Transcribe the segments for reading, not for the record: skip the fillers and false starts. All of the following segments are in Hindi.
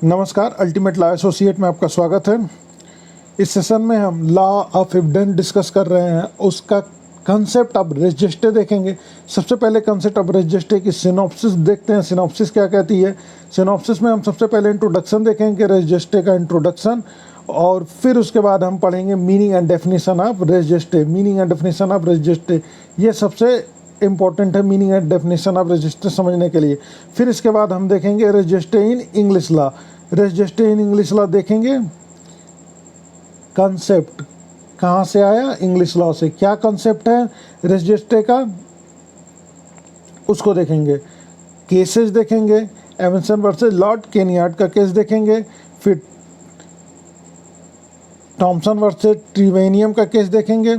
नमस्कार, अल्टीमेट लॉ एसोसिएट में आपका स्वागत है। इस सेशन में हम लॉ ऑफ एविडेंस डिस्कस कर रहे हैं। उसका कंसेप्ट ऑफ रेस जेस्टे देखेंगे। सबसे पहले कंसेप्ट ऑफ रेस जेस्टे की सिनॉप्सिस देखते हैं। सिनॉप्सिस क्या कहती है? सिनॉप्सिस में हम सबसे पहले इंट्रोडक्शन देखेंगे, रेस जेस्टे का इंट्रोडक्शन, और फिर उसके बाद हम पढ़ेंगे meaning and definition of res gestae. Meaning and definition of res gestae ये सबसे इंपॉर्टेंट है, meaning and definition of res gestae समझने के लिए। फिर इसके बाद हम देखेंगे res gestae in English law. Res gestae in English law देखेंगे। कंसेप्ट कहाँ से आया? इंग्लिश लॉ से। क्या कंसेप्ट है रेस जेस्टे का, उसको देखेंगे। केसेस देखेंगे, एवंसन वर्सेस लॉर्ड केनियार्ड का केस देखेंगे। फिर थॉमसन वर्सेस ट्रिवेनियम का केस देखेंगे।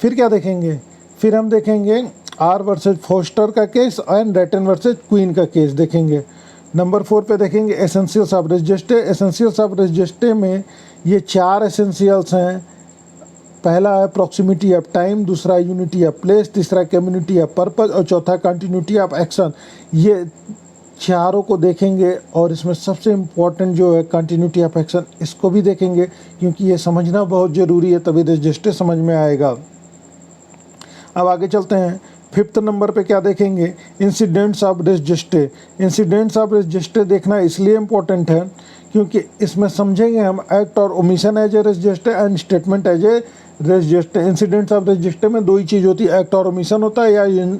फिर क्या देखेंगे? फिर हम देखेंगे आर वर्सेस फोस्टर का case and Ratten versus Queen का केस देखेंगे। नंबर 4 पे देखेंगे essentials of res gestae. Essentials of res gestae में ये 4 एसेंशियल्स हैं। पहला है प्रॉक्सिमिटी ऑफ टाइम, दूसरा यूनिटी ऑफ प्लेस, तीसरा कम्युनिटी ऑफ पर्पस और चौथा कंटिन्यूटी ऑफ एक्शन। ये चारों को देखेंगे और इसमें सबसे इम्पोर्टेंट जो है कंटिन्यूटी ऑफ एक्शन, इसको भी देखेंगे क्योंकि ये समझना बहुत ज़रूरी है, तभी रेस जेस्टे समझ में आएगा। अब आगे चलते हैं। 5th नंबर पे क्या देखेंगे? Incidents of res gestae. Incidents of res gestae देखना इसलिए इम्पोर्टेंट है क्योंकि इसमें समझेंगे हम एक्ट और omission as a res gestae and statement as a res gestae. Incidents of res gestae में 2 ही चीज़ होती है, एक्ट और ओमिशन होता है या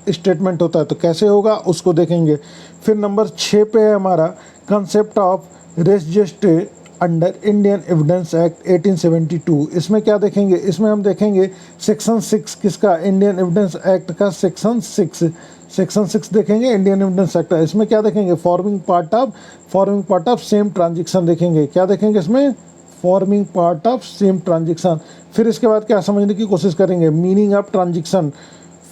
स्टेटमेंट होता है। तो कैसे होगा उसको देखेंगे। फिर नंबर 6 पे है हमारा concept of res gestae under Indian Evidence Act 1872। इसमें क्या देखेंगे? इसमें हम देखेंगे सेक्शन 6 किसका? इंडियन एविडेंस एक्ट का सेक्शन 6 देखेंगे इंडियन एविडेंस एक्ट। इसमें क्या देखेंगे? Forming part of same transaction देखेंगे। क्या देखेंगे इसमें? Forming part of same transaction. फिर इसके बाद क्या समझने की कोशिश करेंगे? Meaning of transaction.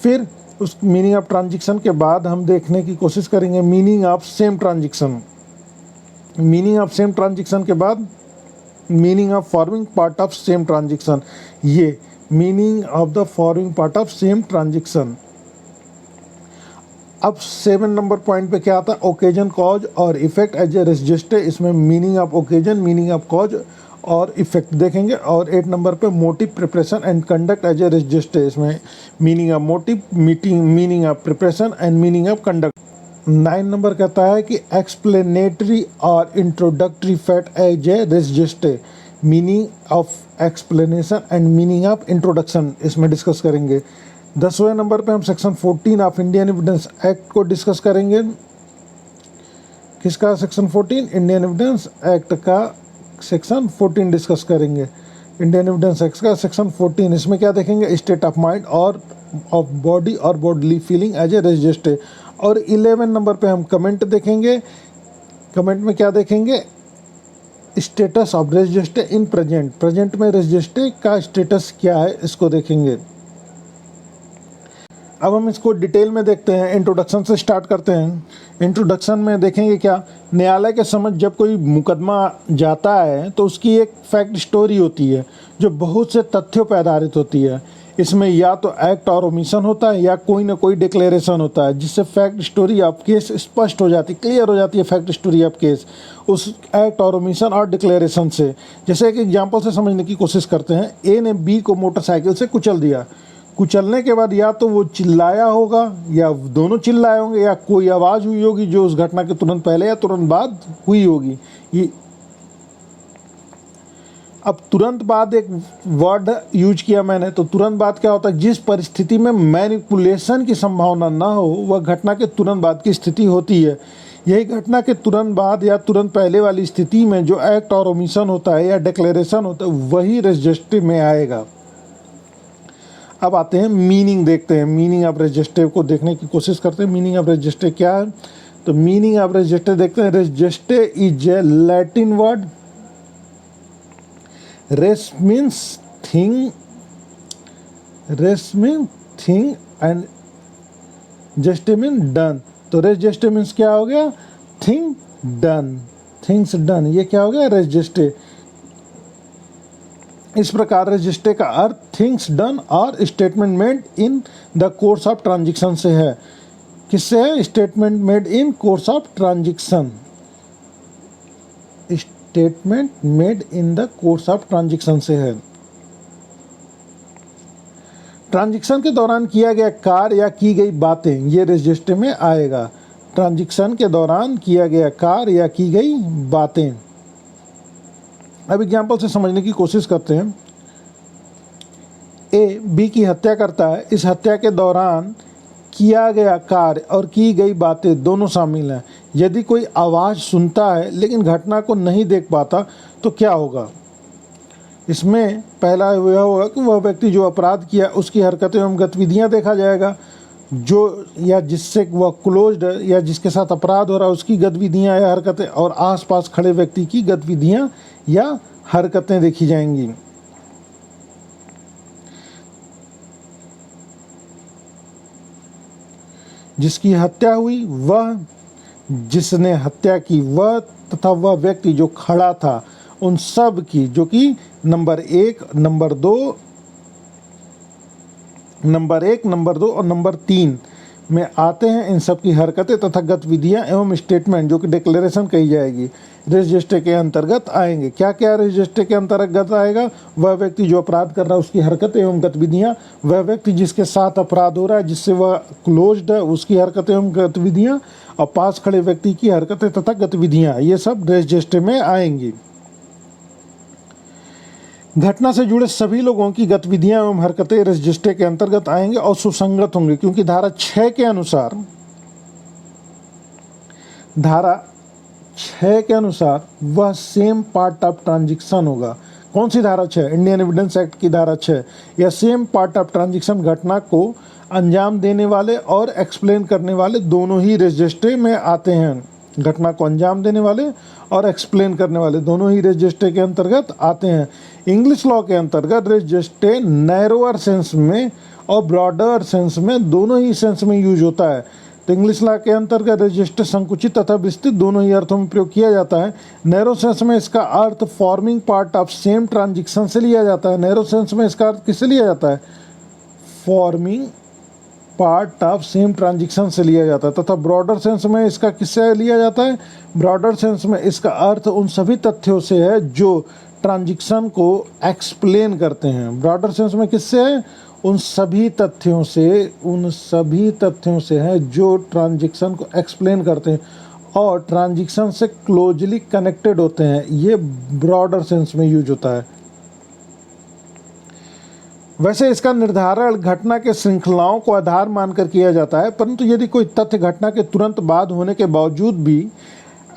फिर उस मीनिंग ऑफ ट्रांजेक्शन के बाद हम देखने की कोशिश करेंगे meaning of same transaction. Meaning of same transaction के बाद meaning of forming part of same transaction. ये meaning of the forming part of same transaction. अब 7 नंबर पॉइंट पे क्या आता है? ओकेजन, कॉज और effect as a res gestae. इसमें meaning of occasion, meaning of cause और इफेक्ट देखेंगे। और 8 नंबर पे motive, preparation and conduct as a res gestae. इसमें meaning of motive, meaning of preparation and meaning of conduct. 9 number कहता है कि एक्सप्लेनेटरी और introductory fact as a res gestae. Meaning of explanation and meaning of introduction इसमें डिस्कस करेंगे। 10वें नंबर पे हम section 14 of Indian Evidence Act को डिस्कस करेंगे। किसका सेक्शन 14? इंडियन एविडेंस एक्ट का सेक्शन 14 डिस्कस करेंगे। इंडियन एविडेंस एक्ट का सेक्शन 14। इसमें क्या देखेंगे? स्टेट ऑफ माइंड और ऑफ बॉडी और bodily feeling as a res gestae. और 11 नंबर पे हम कमेंट देखेंगे। कमेंट में क्या देखेंगे? Status of res gestae in present. Present में रेस जेस्टे का स्टेटस क्या है, इसको देखेंगे। अब हम इसको डिटेल में देखते हैं। इंट्रोडक्शन से स्टार्ट करते हैं। इंट्रोडक्शन में देखेंगे क्या? न्यायालय के समझ जब कोई मुकदमा जाता है तो उसकी एक फैक्ट स्टोरी होती है जो बहुत से तथ्यों पर आधारित होती है। इसमें या तो एक्ट और ओमिशन होता है या कोई ना कोई डिक्लेरेशन होता है, जिससे फैक्ट स्टोरी ऑफ केस स्पष्ट हो जाती, क्लियर हो जाती है फैक्ट स्टोरी ऑफ केस उस एक्ट और ओमिशन और डिक्लेरेशन से। जैसे एक एग्जांपल से समझने की कोशिश करते हैं। ए ने बी को मोटरसाइकिल से कुचल दिया। कुचलने के बाद या तो वो चिल्लाया होगा या दोनों चिल्लाए होंगे या कोई आवाज़ हुई होगी जो उस घटना के तुरंत पहले या तुरंत बाद हुई होगी। ये अब तुरंत बाद एक वर्ड यूज किया मैंने, तो तुरंत बाद क्या होता है? जिस परिस्थिति में मैनिपुलेशन की संभावना ना हो वह घटना के तुरंत बाद की स्थिति होती है। यही घटना के तुरंत बाद या तुरंत पहले वाली स्थिति में जो एक्ट और ओमिशन होता है या डिक्लेरेशन होता है वही रेस जेस्टे में आएगा। अब आते हैं मीनिंग देखते हैं। मीनिंग ऑफ रेस जेस्टे को देखने की कोशिश करते हैं। मीनिंग ऑफ रेस जेस्टे क्या है? तो मीनिंग ऑफ रेस जेस्टे देखते हैं। Res gestae is a Latin word. Res means thing, res mean thing and gestae mean done. तो रेस जेस्टे मीन्स क्या हो गया? Thing done, things done. ये क्या हो गया? Res gestae. इस प्रकार रेस जेस्टे का अर्थ थिंग्स डन और statement made in the course of transaction से है। किससे है? Statement made in course of transaction. Statement made in the course of transaction से है। ट्रांजैक्शन के दौरान किया गया कार्य या की गई बातें, ये रजिस्टर में आएगा। ट्रांजैक्शन के दौरान किया गया कार्य या की गई बातें। अब एग्जाम्पल से समझने की कोशिश करते हैं। ए बी की हत्या करता है। इस हत्या के दौरान किया गया कार्य और की गई बातें दोनों शामिल हैं। यदि कोई आवाज़ सुनता है लेकिन घटना को नहीं देख पाता तो क्या होगा? इसमें पहला यह होगा कि वह व्यक्ति जो अपराध किया उसकी हरकतें एवं गतिविधियाँ देखा जाएगा, जो या जिससे वह क्लोज्ड या जिसके साथ अपराध हो रहा है उसकी गतिविधियाँ या हरकतें, और आसपास खड़े व्यक्ति की गतिविधियाँ या हरकतें देखी जाएंगी। जिसकी हत्या हुई वह, जिसने हत्या की वह तथा वह व्यक्ति जो खड़ा था, उन सब की, जो कि नंबर 1, नंबर 2 और नंबर 3 में आते हैं, इन सब की हरकतें तथा गतिविधियां एवं स्टेटमेंट, जो कि डिक्लेरेशन कही जाएगी, रजिस्टर के अंतर्गत आएंगे। क्या क्या रजिस्टर के अंतर्गत आएगा? वह व्यक्ति जो अपराध कर रहा है उसकी हरकतें एवं गतिविधियां, वह व्यक्ति जिसके साथ अपराध हो रहा है जिससे वह क्लोज्ड है उसकी हरकतें एवं गतिविधियां, और पास खड़े व्यक्ति की हरकतें तथा गतिविधियां, ये सब रजिस्टर में आएंगी। घटना से जुड़े सभी लोगों की गतिविधियां एवं हरकतें रजिस्टर के अंतर्गत आएंगे और सुसंगत होंगे, क्योंकि धारा 6 के अनुसार वह सेम पार्ट ऑफ ट्रांजैक्शन होगा। कौन सी धारा 6? इंडियन एविडेंस एक्ट की धारा 6। यह सेम पार्ट ऑफ ट्रांजैक्शन घटना को अंजाम देने वाले और एक्सप्लेन करने वाले दोनों ही रजिस्टर में आते हैं। घटना को अंजाम देने वाले और एक्सप्लेन करने वाले दोनों ही रजिस्टर के अंतर्गत आते हैं। इंग्लिश लॉ के अंतर्गत रजिस्टर नैरोअर सेंस में और ब्रॉडर सेंस में, दोनों ही सेंस में यूज होता है। तो इंग्लिश लॉ के अंतर्गत रजिस्टर संकुचित तथा विस्तृत दोनों ही अर्थों में प्रयोग किया जाता है। नैरो सेंस में इसका अर्थ forming part of same transaction से लिया जाता है। नैरो सेंस में इसका अर्थ किससे लिया जाता है? Forming part of same transaction से लिया जाता है। तथा ब्रॉडर सेंस में इसका किससे लिया जाता है? ब्रॉडर सेंस में इसका अर्थ उन सभी तथ्यों से है जो ट्रांजैक्शन को एक्सप्लेन करते हैं। ब्रॉडर सेंस में किससे है? उन सभी तथ्यों से है जो ट्रांजैक्शन को एक्सप्लेन करते हैं और ट्रांजैक्शन से क्लोजली कनेक्टेड होते हैं। ये ब्रॉडर सेंस में यूज होता है। वैसे इसका निर्धारण घटना के श्रृंखलाओं को आधार मानकर किया जाता है, परंतु यदि कोई तथ्य घटना के तुरंत बाद होने के बावजूद भी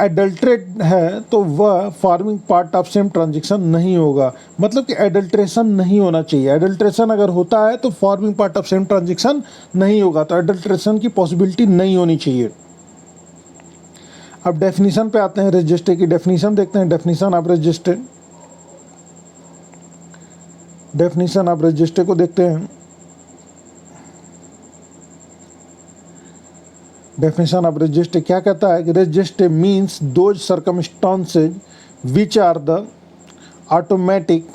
एडल्ट्रेट है तो वह forming part of same transaction नहीं होगा। मतलब कि एडल्ट्रेशन नहीं होना चाहिए। एडल्ट्रेशन अगर होता है तो forming part of same transaction नहीं होगा, तो एडल्ट्रेशन की पॉसिबिलिटी नहीं होनी चाहिए। अब डेफिनेशन पे आते हैं। रजिस्टर की डेफिनेशन देखते हैं। डेफिनेशन ऑफ रजिस्टर को देखते हैं। डेफिनेशन ऑफ रजिस्टर क्या कहता है कि res gestae means those circumstances which are the automatic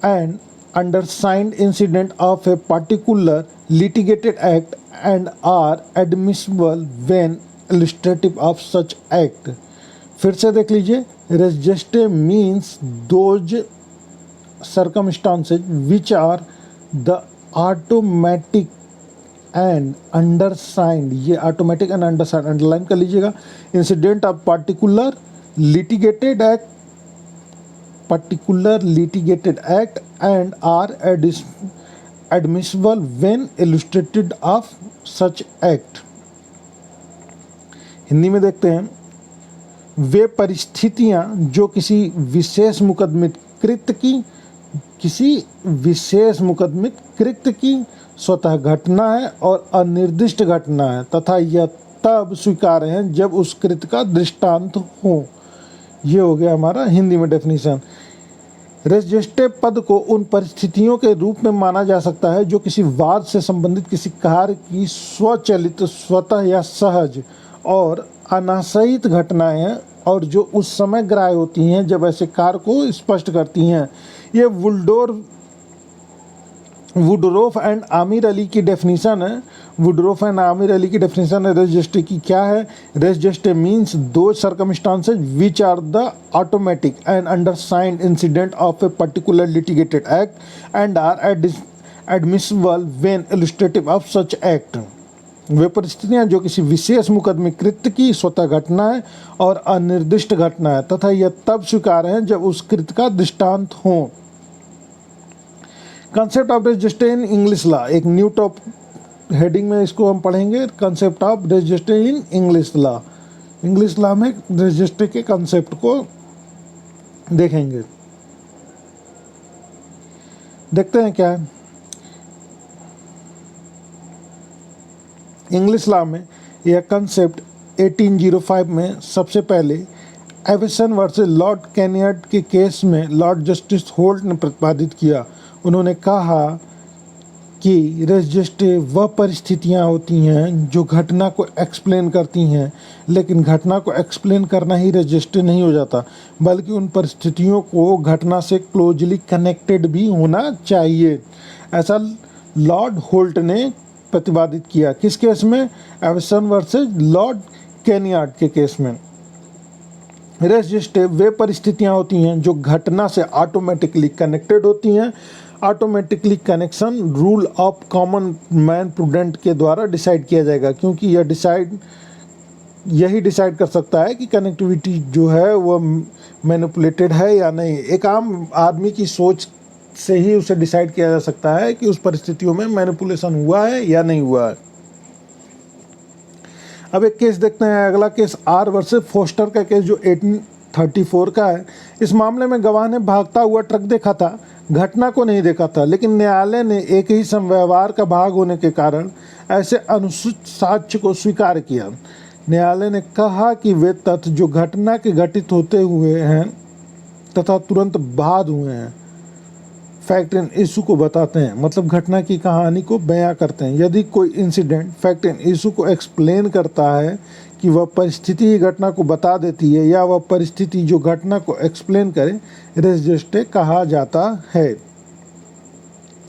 and undersigned incident of a particular litigated act and are admissible when illustrative of such act. फिर से देख लीजिए। Res gestae means those circumstances which are the automatic and undersigned, ये ऑटोमेटिक एंड अंडरसाइंड अंडरलाइन कर लीजिएगा, incident of particular litigated act and are admissible when illustrated of such act. Hindi में देखते हैं। वे परिस्थितियां जो किसी विशेष मुकदमित कृत्य की स्वतः घटना है और अनिर्दिष्ट घटना है तथा यह तब स्वीकार्य है जब उस कृत्य का दृष्टांत हो। ये हो गया हमारा हिंदी में डेफिनेशन। रजिस्टर पद को उन परिस्थितियों के रूप में माना जा सकता है जो किसी वाद से संबंधित किसी कार्य की स्वचालित, स्वतः या सहज और अनाशयित घटनाएं हैं और जो उस समय ग्राह्य होती हैं जब ऐसे कार्य को स्पष्ट करती हैं। ये वुडरोफ एंड आमिर अली की डेफिनेशन है। वुडरूफ एंड आमिर अली की डेफिनेशन है रेस जस्टे की क्या है? Res gestae means those circumstances which are the automatic and undersigned incident of a particular litigated act and are admissible when illustrative of such act. वे परिस्थितियाँ जो किसी विशेष मुकदमे कृत्य की स्वतः घटना है और अनिर्दिष्ट घटना है तथा यह तब स्वीकार्य है जब उस कृत्य का दृष्टांत हो। Concept of res gestae in English law, एक न्यू टॉप हेडिंग में इसको हम पढ़ेंगे। Concept of res gestae in English law, English law में रेस जस्टे के कंसेप्ट को देखेंगे। देखते हैं क्या है इंग्लिश लॉ में। यह कंसेप्ट 1805 में सबसे पहले एविसन वर्सेस लॉर्ड कैनियड के केस में लॉर्ड जस्टिस होल्ट ने प्रतिपादित किया। उन्होंने कहा कि रेस जस्टे वह परिस्थितियां होती हैं जो घटना को एक्सप्लेन करती हैं, लेकिन घटना को एक्सप्लेन करना ही रेस जस्टे नहीं हो जाता, बल्कि उन परिस्थितियों को घटना से क्लोजली कनेक्टेड भी होना चाहिए। ऐसा लॉर्ड होल्ट ने प्रतिपादित किया। किस केस में? एविसन वर्सेस लॉर्ड कैनियड के केस में। रेस जस्टे वे परिस्थितियां होती हैं जो घटना से ऑटोमेटिकली कनेक्टेड होती हैं। Automatically connection rule of common man prudent के द्वारा डिसाइड किया जाएगा, क्योंकि यही डिसाइड कर सकता है कि कनेक्टिविटी जो है वो मैनिपुलेटेड है या नहीं। एक आम आदमी की सोच से ही उसे डिसाइड किया जा सकता है कि उस परिस्थितियों में मैनिपुलेशन हुआ है या नहीं हुआ है। अब एक केस देखते हैं। अगला केस आर वर्सेस फोस्टर का केस जो 1834 का है। इस मामले में गवाह ने भागता हुआ ट्रक देखा था, घटना को नहीं देखा था, लेकिन न्यायालय ने एक ही समव्यवहार का भाग होने के कारण ऐसे अनुचित साक्ष्य को स्वीकार किया। न्यायालय ने कहा कि वे तथ्य जो घटना के घटित होते हुए हैं तथा तुरंत बाद हुए हैं, फैक्ट एंड इशू को बताते हैं, मतलब घटना की कहानी को बयां करते हैं। यदि कोई इंसिडेंट फैक्ट एंड इशू को एक्सप्लेन करता है कि वह परिस्थिति ही घटना को बता देती है या वह परिस्थिति जो घटना को एक्सप्लेन करे, रेस जस्टे कहा जाता है।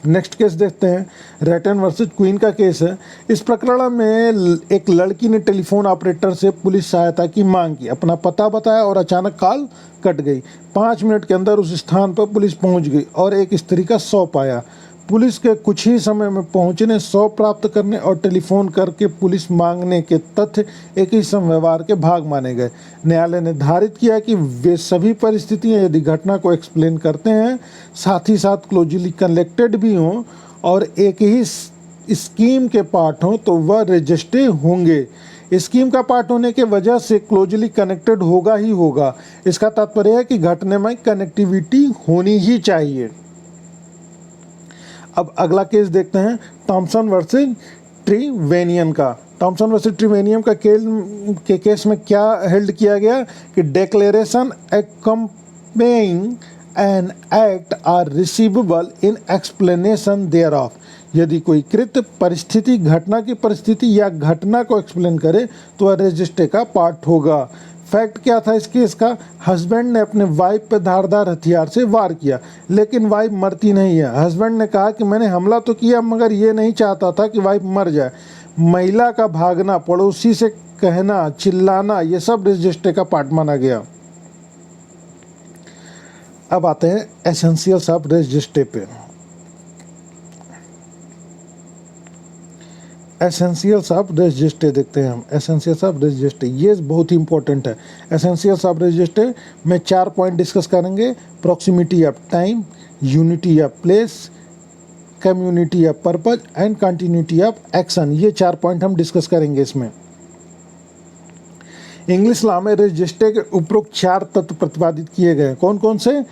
नेक्स्ट केस देखते हैं। रेटन वर्सेस क्वीन का केस है। इस प्रकरण में एक लड़की ने टेलीफोन ऑपरेटर से पुलिस सहायता की मांग की, अपना पता बताया और अचानक कॉल कट गई। 5 मिनट के अंदर उस स्थान पर पुलिस पहुंच गई और एक स्त्री का शव पाया। पुलिस के कुछ ही समय में पहुंचने, शव प्राप्त करने और टेलीफोन करके पुलिस मांगने के तथ्य एक ही समव्यवहार के भाग माने गए। न्यायालय ने निर्धारित किया कि वे सभी परिस्थितियां यदि घटना को एक्सप्लेन करते हैं, साथ ही साथ क्लोजली कनेक्टेड भी हों और एक ही स्कीम के पार्ट हों, तो वह रेस जस्टे होंगे। स्कीम का पार्ट होने के वजह से क्लोजली कनेक्टेड होगा ही होगा। इसका तात्पर्य है कि घटने में कनेक्टिविटी होनी ही चाहिए। अब अगला केस देखते हैं थॉमसन वर्सेस ट्रिवेनियन का। थॉमसन वर्सेस ट्रिवेनियन का केस में क्या हेल्ड किया गया कि declaration accompanying an act are receivable in explanation thereof. यदि कोई कृत्य परिस्थिति, घटना की परिस्थिति या घटना को एक्सप्लेन करे तो वह रेस जस्टे का पार्ट होगा। फैक्ट क्या था इस केस का? हस्बैंड ने अपने वाइफ पर धारदार हथियार से वार किया, लेकिन वाइफ मरती नहीं है। हस्बैंड ने कहा कि मैंने हमला तो किया, मगर ये नहीं चाहता था कि वाइफ मर जाए। महिला का भागना, पड़ोसी से कहना, चिल्लाना, ये सब रेस जस्टे का पार्ट माना गया। अब आते हैं एसेंशियल्स ऑफ रेस जस्टे पे। एसेंशियल्स ऑफ रेस जस्टे देखते हैं हम। एसेंशियल्स ऑफ रेस जस्टे ये बहुत ही इंपॉर्टेंट है। एसेंशियल्स ऑफ रेस जस्टे में 4 पॉइंट डिस्कस करेंगे। Proximity of time, unity of place, community of purpose and continuity of action. ये 4 पॉइंट हम डिस्कस करेंगे इसमें। इंग्लिश लॉ में रेस जस्टे के उपरोक्त 4 तत्व प्रतिपादित किए गए। कौन कौन से?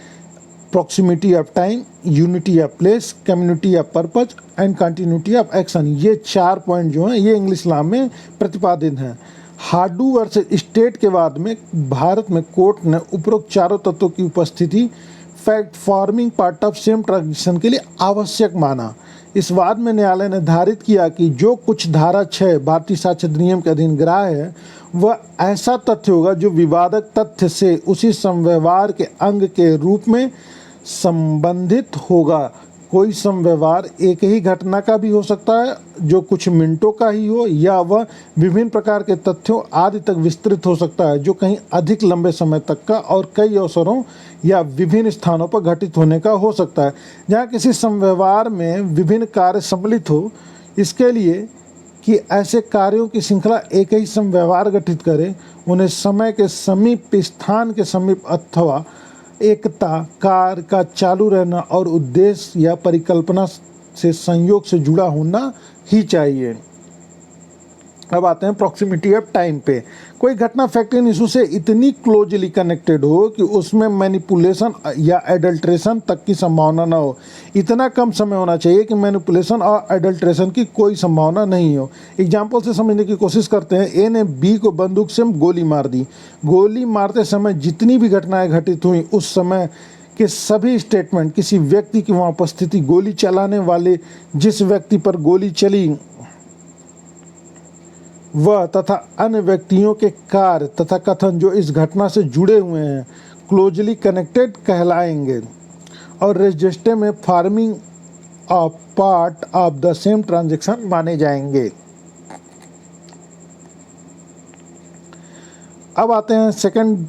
Proximity of time, unity of place, community of purpose and continuity of action. ये 4 पॉइंट जो हैं ये इंग्लिश लॉ में प्रतिपादित हैं। हाडू वर्सेस स्टेट के बाद में भारत में कोर्ट ने उपरोक्त चारों तत्वों की उपस्थिति fact forming part of same transaction के लिए आवश्यक माना। इस वाद में न्यायालय ने निर्धारित किया कि जो कुछ धारा 6 भारतीय साक्ष्य अधिनियम के अधीन ग्राह्य है वह ऐसा तथ्य होगा जो विवादक तथ्य से उसी समव्यवहार के अंग के रूप में संबंधित होगा। कोई समव्यवहार एक ही घटना का भी हो सकता है जो कुछ मिनटों का ही हो, या वह विभिन्न प्रकार के तथ्यों आदि तक विस्तृत हो सकता है जो कहीं अधिक लंबे समय तक का और कई अवसरों या विभिन्न स्थानों पर घटित होने का हो सकता है। जहाँ किसी समव्यवहार में विभिन्न कार्य सम्मिलित हो, इसके लिए कि ऐसे कार्यों की श्रृंखला एक ही समव्यवहार गठित करे, उन्हें समय के समीप, स्थान के समीप अथवा एकता, कार्य का चालू रहना और उद्देश्य या परिकल्पना से संयोग से जुड़ा होना ही चाहिए। अब आते हैं प्रॉक्सिमिटी ऑफ टाइम पे। कोई घटना फैक्ट इन इशू से इतनी क्लोजली कनेक्टेड हो कि उसमें मैनिपुलेशन या एडल्ट्रेशन तक की संभावना ना हो। इतना कम समय होना चाहिए कि मैनिपुलेशन और एडल्ट्रेशन की कोई संभावना नहीं हो। एग्जाम्पल से समझने की कोशिश करते हैं। ए ने बी को बंदूक से गोली मार दी। गोली मारते समय जितनी भी घटनाएं घटित हुई, उस समय के सभी स्टेटमेंट किसी व्यक्ति की वहाँ उपस्थिति, गोली चलाने वाले जिस व्यक्ति पर गोली चली वह तथा अन्य व्यक्तियों के कार्य तथा कथन जो इस घटना से जुड़े हुए हैं क्लोजली कनेक्टेड कहलाएंगे और रजिस्टर में farming a part of the same transaction माने जाएंगे। अब आते हैं सेकंड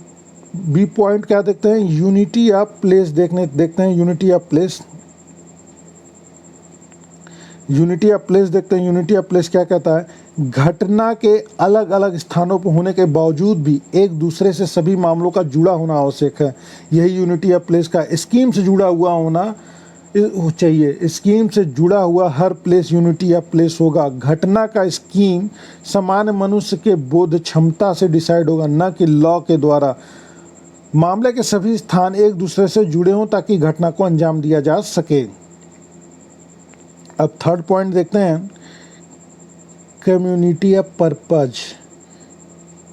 बी पॉइंट, क्या देखते हैं, यूनिटी ऑफ प्लेस देखते हैं unity of place. Unity of place देखते हैं। यूनिटी ऑफ प्लेस क्या कहता है? घटना के अलग अलग स्थानों पर होने के बावजूद भी एक दूसरे से सभी मामलों का जुड़ा होना आवश्यक है। यही यूनिटी ऑफ प्लेस का स्कीम से जुड़ा हुआ होना चाहिए। स्कीम से जुड़ा हुआ हर प्लेस यूनिटी ऑफ प्लेस होगा। घटना का स्कीम सामान्य मनुष्य के बोध क्षमता से डिसाइड होगा, न कि लॉ के द्वारा। मामले के सभी स्थान एक दूसरे से जुड़े हों ताकि घटना को अंजाम दिया जा सके। अब थर्ड पॉइंट देखते हैं, community of purpose.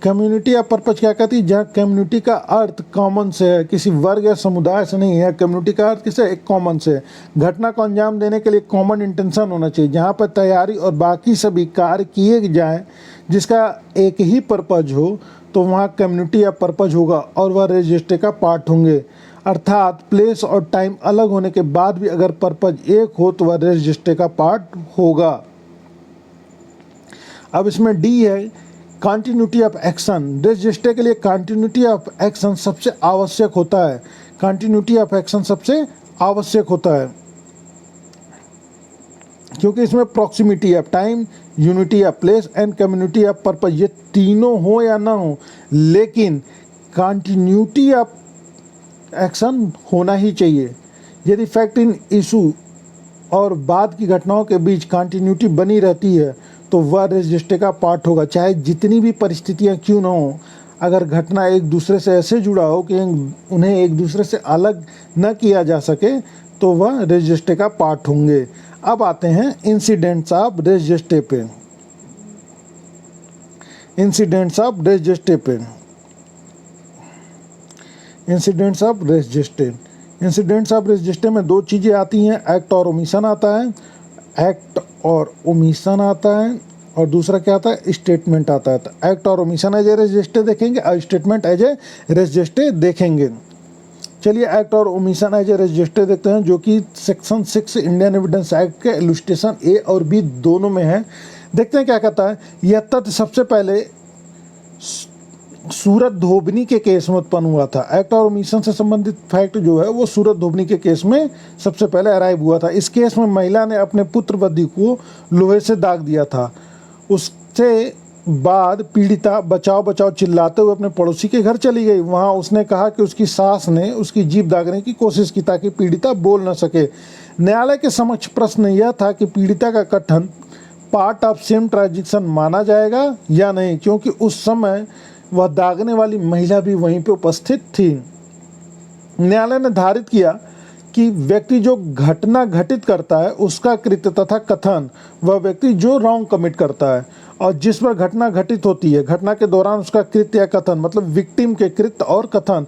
Community of purpose क्या कहती है? जहाँ कम्युनिटी का अर्थ कॉमन से है, किसी वर्ग या समुदाय से नहीं है। कम्युनिटी का अर्थ किसे? एक कॉमन से है। घटना को अंजाम देने के लिए कॉमन इंटेंशन होना चाहिए। जहाँ पर तैयारी और बाकी सभी कार्य किए जाएं जिसका एक ही पर्पज हो, तो वहाँ कम्युनिटी ऑफ पर्पज होगा और वह रजिस्टर का पार्ट होंगे। अर्थात प्लेस और टाइम अलग होने के बाद भी अगर पर्पज एक हो तो वह रजिस्टर का पार्ट होगा। अब इसमें डी है कंटिन्यूटी ऑफ एक्शन। रजिस्टर के लिए कंटिन्यूटी ऑफ एक्शन सबसे आवश्यक होता है। कंटिन्यूटी ऑफ एक्शन सबसे आवश्यक होता है क्योंकि इसमें proximity of time, unity of place and community of purpose, ये तीनों हो या ना हो, लेकिन कंटिन्यूटी ऑफ एक्शन होना ही चाहिए। यदि फैक्ट इन इशू और बाद की घटनाओं के बीच कंटिन्यूटी बनी रहती है तो वह रजिस्टर का पार्ट होगा, चाहे जितनी भी परिस्थितियां क्यों ना हो। अगर घटना एक दूसरे से ऐसे जुड़ा हो कि उन्हें एक दूसरे से अलग न किया जा सके तो वह रजिस्टर का पार्ट होंगे। अब आते हैं इंसिडेंट्स ऑफ रजिस्टर पे। इंसिडेंट्स ऑफ रजिस्टर पे। Incidents of register. Incidents of register में दो चीज़ें आती हैं, एक्ट और ओमिशन आता है। एक्ट और ओमिशन आता है और दूसरा क्या आता है? स्टेटमेंट आता है। तो एक्ट और ओमिशन एज ए रजिस्टर देखेंगे और स्टेटमेंट एज ए रजिस्टर देखेंगे। चलिए एक्ट और ओमिशन एज ए रजिस्टर देखते हैं, जो कि सेक्शन 6 इंडियन एविडेंस एक्ट के इलस्ट्रेशन ए और बी दोनों में है। देखते हैं क्या कहता है। यह तथ्य सबसे पहले सूरत धोबनी के केस में उत्पन्न हुआ था। एक्ट और ओमिशन से संबंधित फैक्ट जो है वो सूरत धोबनी के केस में सबसे पहले अराइव हुआ था। इस केस में महिला ने अपने पुत्र वधू को लोहे से दाग दिया था। उससे बाद पीड़िता बचाओ बचाओ चिल्लाते हुए अपने पड़ोसी के घर चली गई। वहां उसने कहा कि उसकी सास ने उसकी जीभ दागने की कोशिश की ताकि पीड़िता बोल न सके। न्यायालय के समक्ष प्रश्न यह था कि पीड़िता का कथन पार्ट ऑफ सेम ट्रांजैक्शन माना जाएगा या नहीं, क्योंकि उस समय वह दागने वाली महिला भी वहीं पे उपस्थित थी। न्यायालय ने धारित किया कि व्यक्ति जो घटना घटित करता है उसका कृत्य तथा कथन वह व्यक्ति जो रॉन्ग कमिट करता है, और जिस पर घटना घटित होती है घटना के दौरान उसका कृत्य या कथन, मतलब विक्टिम के कृत्य और कथन,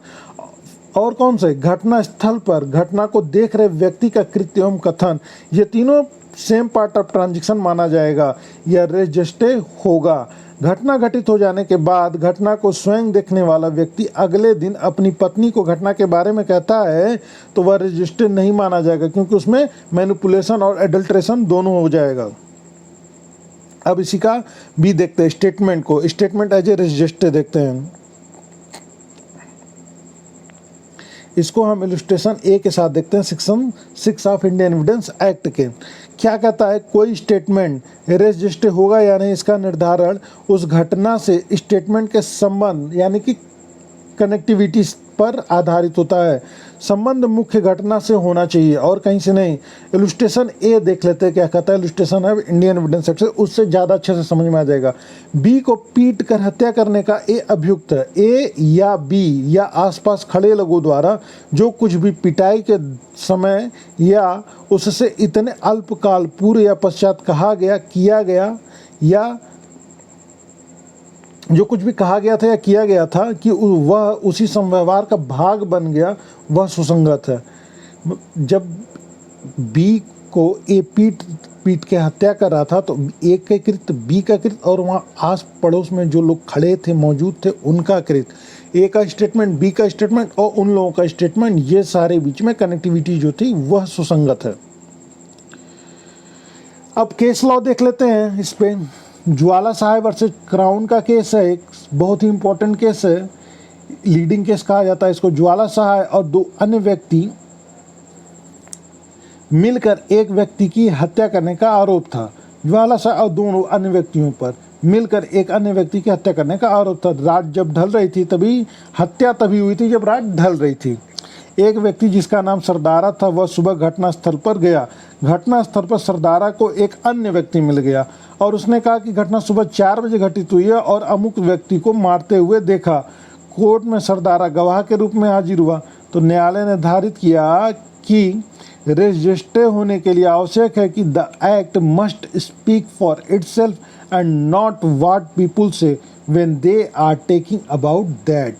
और कौन से घटना स्थल पर घटना को देख रहे व्यक्ति का कृत्य एवं कथन, ये तीनों सेम पार्ट ऑफ ट्रांजैक्शन माना जाएगा, यह रजिस्टर होगा। घटना घटित हो जाने के बाद घटना को स्वयं देखने वाला व्यक्ति अगले दिन अपनी पत्नी को घटना के बारे में कहता है तो वह रजिस्टर नहीं माना जाएगा, क्योंकि उसमें मैनिपुलेशन और एडल्ट्रेशन दोनों हो जाएगा। अब इसी का भी देखते हैं स्टेटमेंट को। स्टेटमेंट एज ए रजिस्टर देखते हैं। इसको हम इलस्ट्रेशन ए के साथ देखते हैं, section 6 of Indian Evidence act के। क्या कहता है, कोई स्टेटमेंट रजिस्टर होगा या नहीं इसका निर्धारण उस घटना से स्टेटमेंट के संबंध यानी कि कनेक्टिविटी पर आधारित होता है। संबंध मुख्य घटना से होना चाहिए और कहीं से नहीं। इलस्ट्रेशन ए देख लेते हैं क्या कहता है। इलस्ट्रेशन है इंडियन एविडेंस एक्ट से, उससे ज़्यादा अच्छे से समझ में आ जाएगा। बी को पीट कर हत्या करने का ए अभियुक्त है। ए या बी या आसपास खड़े लोगों द्वारा जो कुछ भी पिटाई के समय या उससे इतने अल्पकाल पूर्व या पश्चात कहा गया, किया गया या जो कुछ भी कहा गया था या किया गया था कि वह उसी संव्यवहार का भाग बन गया, वह सुसंगत है। जब बी को ए पीट के हत्या कर रहा था तो ए का कृत्य, बी का कृत्य और वहाँ आस पड़ोस में जो लोग खड़े थे, मौजूद थे, उनका कृत्य, ए का स्टेटमेंट, बी का स्टेटमेंट और उन लोगों का स्टेटमेंट, ये सारे बीच में कनेक्टिविटी जो थी वह सुसंगत है। अब केस लॉ देख लेते हैं। इस पे ज्वाला साहब वर्सेस क्राउन का केस है, एक बहुत ही इंपॉर्टेंट केस है, लीडिंग केस कहा जाता है इसको। ज्वाला साहब और दो अन्य व्यक्ति मिलकर एक व्यक्ति की हत्या करने का आरोप था। ज्वाला साहब और दोनों अन्य व्यक्तियों पर मिलकर एक अन्य व्यक्ति की हत्या करने का आरोप था। रात जब ढल रही थी, तभी हत्या तभी हुई थी जब रात ढल रही थी। एक व्यक्ति जिसका नाम सरदारा था वह सुबह घटनास्थल पर गया। घटनास्थल पर सरदारा को एक अन्य व्यक्ति मिल गया और उसने कहा कि घटना सुबह 4 बजे घटित हुई है और अमुक व्यक्ति को मारते हुए देखा। कोर्ट में सरदारा गवाह के रूप में हाजिर हुआ तो न्यायालय ने निर्धारित किया कि रजिस्टर होने के लिए आवश्यक है कि the act must speak for itself and not what people say when they are taking about that.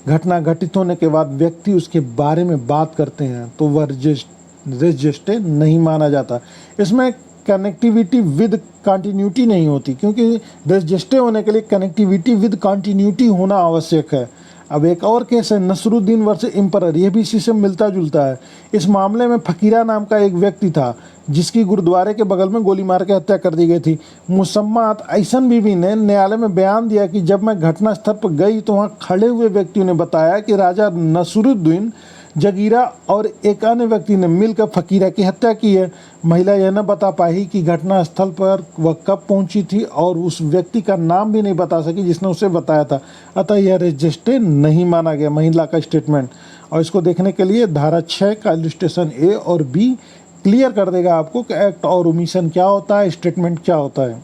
घटना घटित होने के बाद व्यक्ति उसके बारे में बात करते हैं तो वह रजिस्टर नहीं माना जाता। इसमें कनेक्टिविटी विद कंटिन्यूटी नहीं होती, क्योंकि रजिस्टर होने के लिए कनेक्टिविटी विद कंटिन्यूटी होना आवश्यक है। अब एक और केस है नसरुद्दीन वर्सेस एम्परर, यह भी इसी से मिलता जुलता है। इस मामले में फकीरा नाम का एक व्यक्ति था जिसकी गुरुद्वारे के बगल में गोली मार के हत्या कर दी गई थी। मुसम्मत ऐसन बीवी ने न्यायालय में बयान दिया कि जब मैं घटनास्थल पर गई तो वहाँ खड़े हुए व्यक्तियों ने बताया कि राजा नसरुद्दीन जगीरा और एक अन्य व्यक्ति ने मिलकर फकीरा की हत्या की है। महिला यह न बता पाई कि घटनास्थल पर वह कब पहुंची थी और उस व्यक्ति का नाम भी नहीं बता सकी जिसने उसे बताया था। अतः यह रजिस्टर नहीं माना गया महिला का स्टेटमेंट। और इसको देखने के लिए धारा 6 का इलस्ट्रेशन ए और बी क्लियर कर देगा आपको कि एक्ट और ओमिशन क्या होता है, स्टेटमेंट क्या होता है।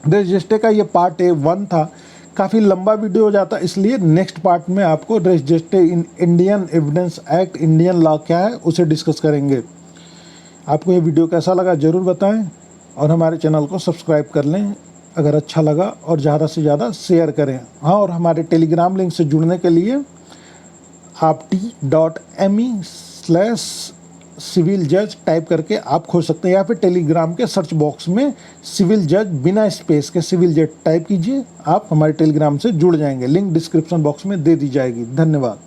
रजिस्टर का ये पार्ट 1 था, काफ़ी लंबा वीडियो हो जाता है, इसलिए नेक्स्ट पार्ट में आपको register in Indian Evidence act, Indian law क्या है उसे डिस्कस करेंगे। आपको ये वीडियो कैसा लगा ज़रूर बताएं और हमारे चैनल को सब्सक्राइब कर लें अगर अच्छा लगा, और ज़्यादा से ज़्यादा शेयर करें। हाँ, और हमारे टेलीग्राम लिंक से जुड़ने के लिए आप t.me/सिविल जज टाइप करके आप खोज सकते हैं, या फिर टेलीग्राम के सर्च बॉक्स में सिविल जज बिना स्पेस के सिविल जज टाइप कीजिए, आप हमारे टेलीग्राम से जुड़ जाएंगे। लिंक डिस्क्रिप्शन बॉक्स में दे दी जाएगी। धन्यवाद।